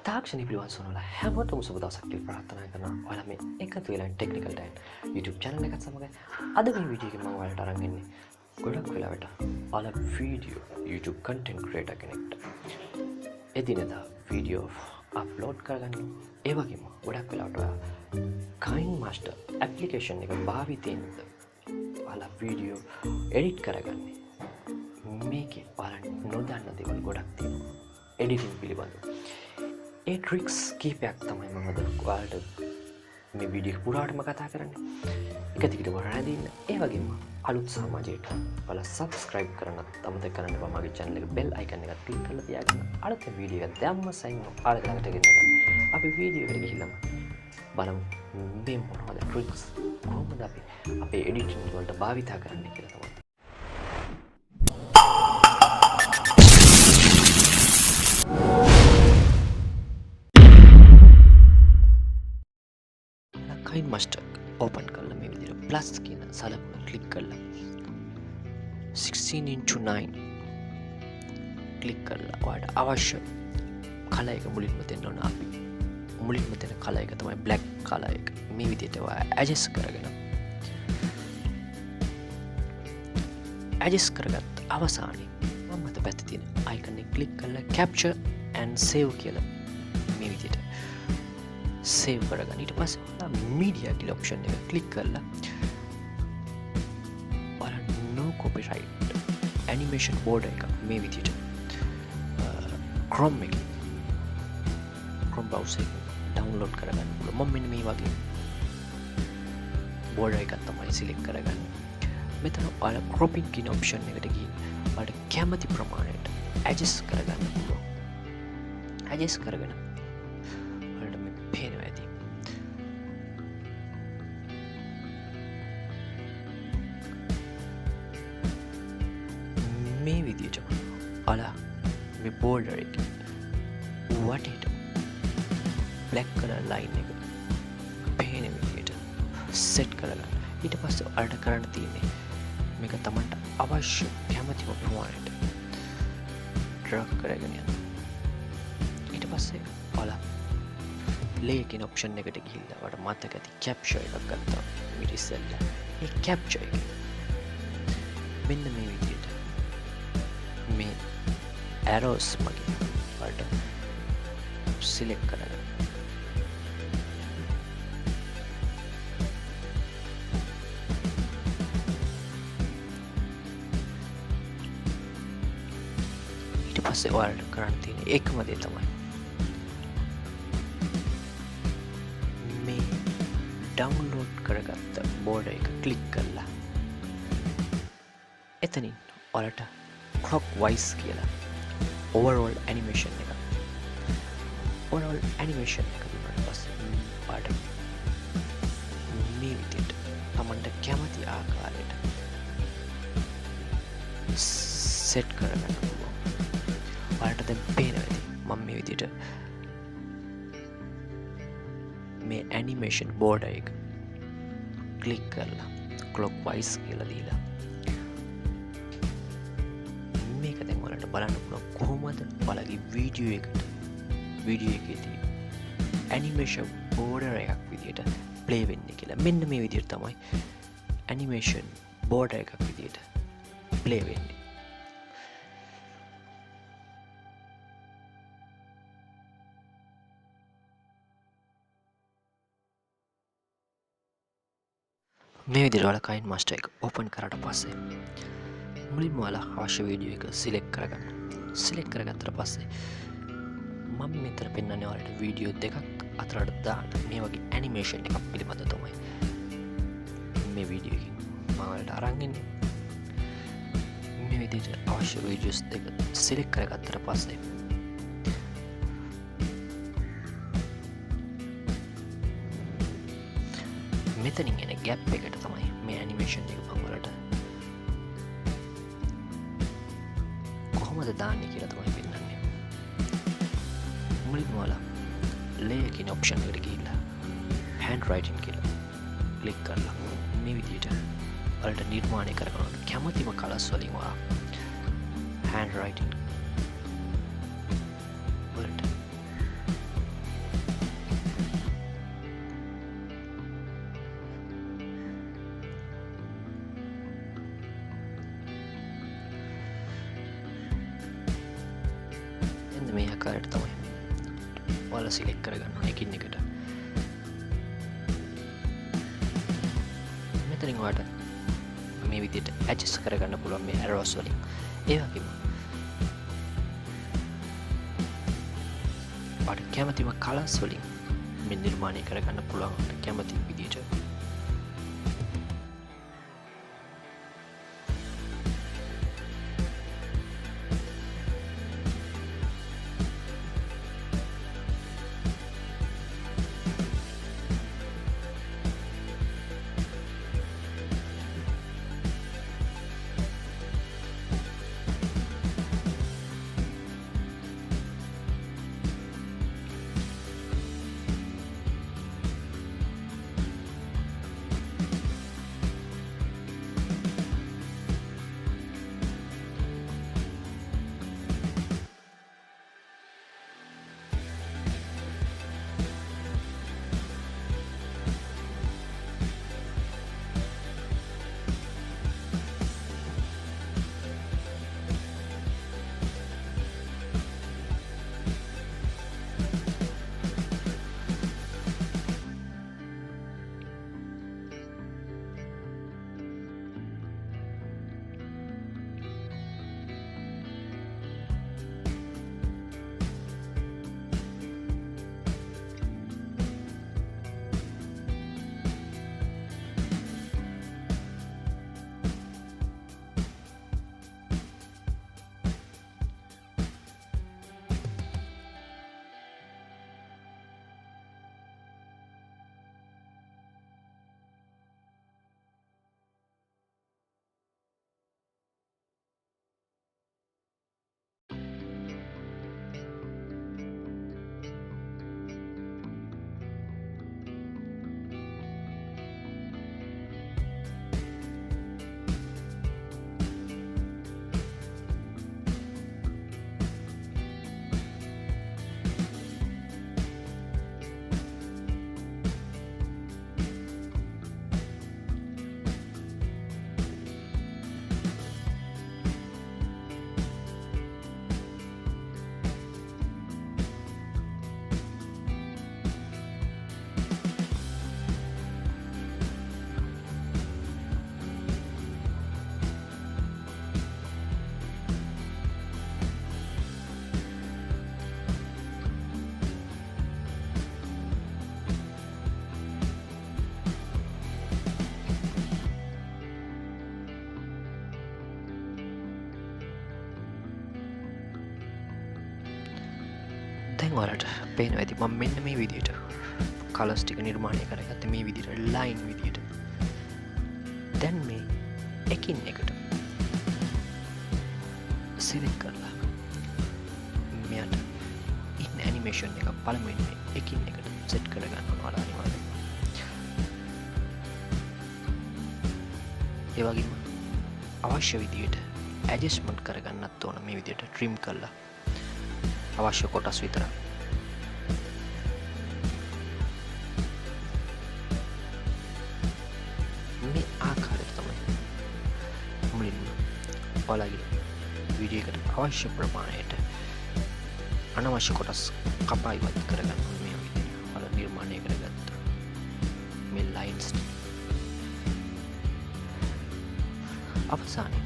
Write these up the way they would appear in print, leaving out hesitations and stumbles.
තාක්ෂණික පිළිවන් සොනවල හැමෝටම සුබ දවසක් කියලා ප්‍රාර්ථනා කරනවා. ඔයාලා මේ එකතු වෙලා ටෙක්නිකල් ටයිම් YouTube channel එකත් සමග අද මේ වීඩියෝ එකේ මම ඔයාලට අරන් එන්නේ ගොඩක් වෙලාවට ඔයාලා වීඩියෝ YouTube content creator කෙනෙක්ට එදිනෙදා වීඩියෝ අප්ලෝඩ් කරගන්න. ඒ වගේම ගොඩක් වෙලාවට ඔයා Kinemaster application එක භාවිතයෙන් ඔයාලා වීඩියෝ edit කරගන්නේ. මේකේ ඔයාලා නොදන්න දේවල් ගොඩක් තියෙනවා editing පිළිබඳව. ඒ ට්‍රික්ස් කීපයක් තමයි මම අද ඔයාලට මේ වීඩියෝ පුරාටම කතා කරන්නේ. එක දිගට බලන්න ඉන්න. ඒ වගේම අලුත් සමාජයට ඔයාලා subscribe කරන්න අමතක කරන්න එපා. මගේ channel එක bell icon එක click කරලා තියාගන්න. අලුත් වීඩියෝ එකක් දැම්ම සයින් ඔයාලා ළඟට ගෙන්නගන්න. අපි වීඩියෝ එකට ගිහිල්ලාම බලමු මේ මොනවද ට්‍රික්ස් කොහොමද අපි අපේ editing වලට භාවිතා කරන්නේ කියලා තමයි. Kinemaster open කරලා මේ විදිහට plus කියන සලකුණ ක්ලික් කරලා 16:9 ක්ලික් කරලා ඔයාලට අවශ්‍ය කලර් එක මුලින්ම දෙන්න ඕන. අපි මුලින්ම දෙන කලර් එක තමයි black කලර් එක. මේ විදිහට ඔයා adjust කරගත්ත අවසානයේ මම මත පැත්තේ තියෙන icon එක ක්ලික් කරලා capture and save කියලා මේ විදිහට save කරගන්න. ඊට පස්සේ ඔයාලා media කියලා option එක click කරලා ඔයාලා no copyright animation border එක මේ විදිහට Chrome browser එක download කරගන්න පුළුවන්. මම මෙන්න මේ වගේ border එකක් තමයි select කරගන්නේ. මෙතන ඔයාලා cropping කියන option එකට ගිහින් ඔයාලට කැමති ප්‍රමාණයට adjust කරගන්න පුළුවන්. adjust කරගෙන පේනවා ඇති. මේ විදිහට ඔයාලා මේ border එක වටේට black color line එක පේන විදිහට set කරගන්න. ඊට පස්සේ ඔයාලට කරන්න තියෙන්නේ මේක තමන්ට අවශ්‍ය කැමතිම ප්‍රමාණයට drag කරගෙන යන්න. ඊට පස්සේ ඔයාලා layer කියන option එකට ගිහිල්ලා ඔයාලට මතක ඇති capture එකක් ගත්තා ඊට ඉස්සෙල්ලා. මේ capture එක මෙන්න මේ විදිහට මේ arrows මගින් ඔයාලට select කරගන්න. ඊට පස්සේ ඔයාලට කරන්න තියෙන එකම දේ තමයි download කරගත්ත border එක click කරලා එතනින් ඔයාලට clockwise කියලා overall animation එක දුන්නාට පස්සේ ඔයාලට මේ විදිහට තමන්ට කැමති ආකාරයට set කරගන්න පුළුවන්. ඔයාලට දැන් පේනවා ඇති මම මේ විදිහට මේ animation border එක click කරලා clockwise කියලා දීලා මේක දැන් ඔයාලට බලන්න පුළුවන් කොහොමද ඔයාලගේ වීඩියෝ එකේ තියෙන animation border එකක් විදිහට play වෙන්නේ කියලා. මෙන්න මේ විදිහට තමයි animation border එකක් විදිහට play වෙන්නේ. මේ විදිහට ඔයාලා Kinemaster එක open කරාට පස්සේ මුලින්ම ඔයාලා අවශ්‍ය වීඩියෝ එක select කරගන්න. select කරගත්තට පස්සේ මම මෙතන පෙන්නන්නේ ඔයාලට වීඩියෝ දෙකක් අතරට දාන්න මේ වගේ animation එකක් පිළිබඳව තමයි මේ වීඩියෝ එකකින් මම ඔයාලට අරන් ඉන්නේ. මේ විදිහට අවශ්‍ය වීඩියෝස් දෙක select කරගත්තට පස්සේ මෙතනින් එන ගැප් එකට තමයි මේ ඇනිමේෂන් එක මම වලට කොහොමද දාන්නේ කියලා තමයි පෙන්නන්නේ. මුලින්ම ඔයාලා layer කියන option එකට ගිහිල්ලා handwriting කියලා ක්ලික් කරලා මේ විදිහට ඔයාලට නිර්මාණය කරගන්න කැමතිම කලර්ස් වලින් ඔයා handwriting වලට ආකාරයට තමයි ඔයාලා සිලෙක්ට් කරගන්න ඕනේ එකින් එකට. මෙතනින් ඔයාලට මේ විදිහට ඇඩ්ජස්ට් කරගන්න පුළුවන් මේ ඇරෝස් වලින්. ඒ වගේම ඔයාලට කැමතිම කලර්ස් වලින් මේ නිර්මාණය කරගන්න පුළුවන් කැමති විදිහට. දැන් ඔයාලට පේනවා ඇති මම මෙන්න මේ විදිහට කලර්ස් ටික නිර්මාණය කරගත්තේ මේ විදිහට ලයින් විදිහට. දැන් මේ එකින් එකට සිලෙක්ට් කරලා මෙයාට ඉන් ඇනිමේෂන් එක පළමුවෙන් මේ එකින් එකට සෙට් කරගන්න ඕන අනිවාර්යයෙන්. ඒ වගේම අවශ්‍ය විදිහට ඇඩ්ජස්ට්මන්ට් කරගන්නත් ඕන මේ විදිහට ට්‍රිම් කරලා අවශ්‍ය කොටස් විතරක්. මේ ආකාරයට තමයි මුලින්ම ඔයාලගේ වීඩියෝ එකට අවශ්‍ය ප්‍රමාණයට අනවශ්‍ය කොටස් කපා ඉවත් කරගන්න ඕනේ මේ විදිහට. ඔයාලා නිර්මාණය කරගත්ත මේ ලයින්ස් අවසානයේ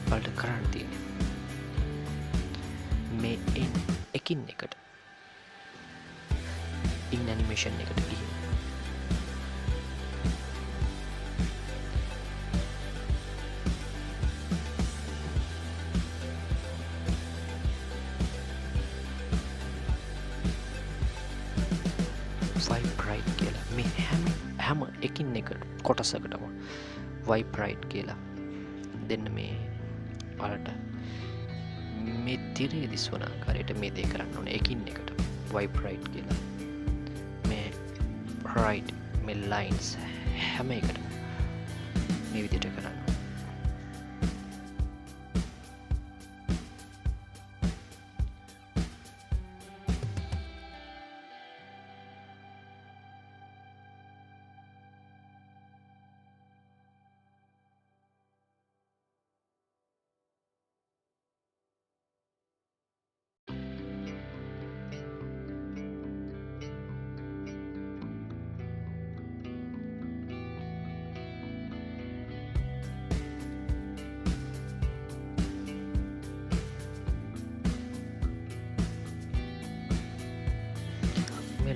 ඔයාලට කරන්න තියෙන්නේ මේ එකින් එකට ඉන් ඇනිමේෂන් එකට ගිහින් vibrate කියලා මේ හැම එකින් එක කොටසකටම vibrate කියලා දෙන්න මේ ඔයාලට මේ තිරේ දිස්වන ආකාරයට මේ දේ කරන්න ඕනේ එකින් එකට vibrate කියලා මේ right මේ lines හැම එකටම මේ විදිහට කරන්න.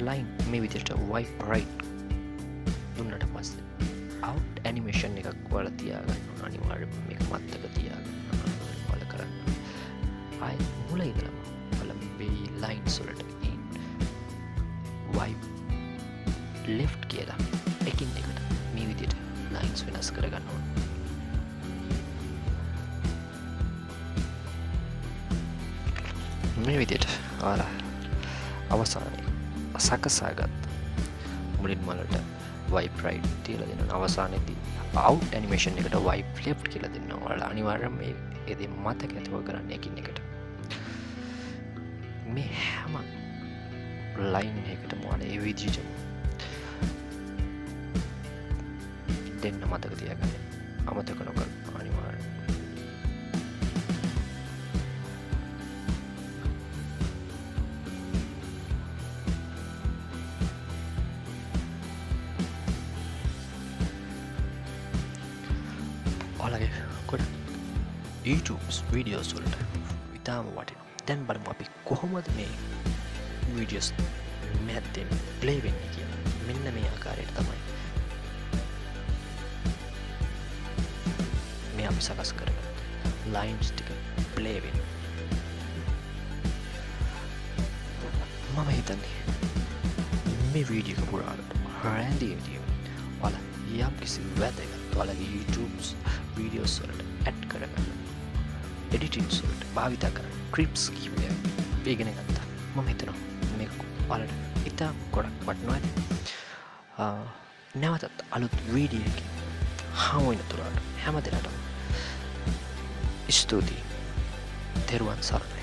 line මේ විදිහට wipe right දුන්නට පස්සේ out animation එකක් ඔයාලා තියාගන්න ඕන අනිවාර්යයෙන්ම මේක මතක තියාගන්න ඔයාලා කරන්න ආයි මුල ඉඳලම ඔයාලා මේ lines වලට wipe left කියලා එකින් එකට මේ විදිහට lines වෙනස් කරගන්න ඕන මේ විදිහට ඔයාලා අවසානයේ සකසාගත් මුලින්ම වලට wipe right කියලා දෙනවා අවසානයේදී out animation එකට wipe left කියලා දෙනවා ඔයාලා අනිවාර්යයෙන්ම මේ දේ මතක ඇතිව කරන්න එකින් එකට මේ හැම line එකටම ඔයාලා ඒ විදිහට දෙන්න මතක තියාගන්න අමතක නොකර අනිවාර්යයෙන් YouTubers videos වලට ඉතාම වටිනවා. දැන් බලමු අපි කොහොමද මේ videos මැද්දෙන් play වෙන්නේ කියලා. මෙන්න මේ ආකාරයට තමයි මේ අපි සකස් කරගන්න lines ටික play වෙන්නේ. මම හිතන්නේ මේ වීඩියෝ එක පුරාවට රැඳී ඉඳීම ඔයාලා යම් කිසි වැදගත් ඔයාලගේ YouTubes videos වලට add කරගන්න editings වලට භාවිත කරන්න clips කීපයක් ඉගෙන ගත්තා. මම හිතනවා මේක ඔයාලට ඉතා ගොඩක් වටිනවා ඇති. නැවතත් අලුත් වීඩියෝ එකකින් හමු වෙනතුරට හැම දිනටම ස්තුතියි. තෙරුවන් සරණයි.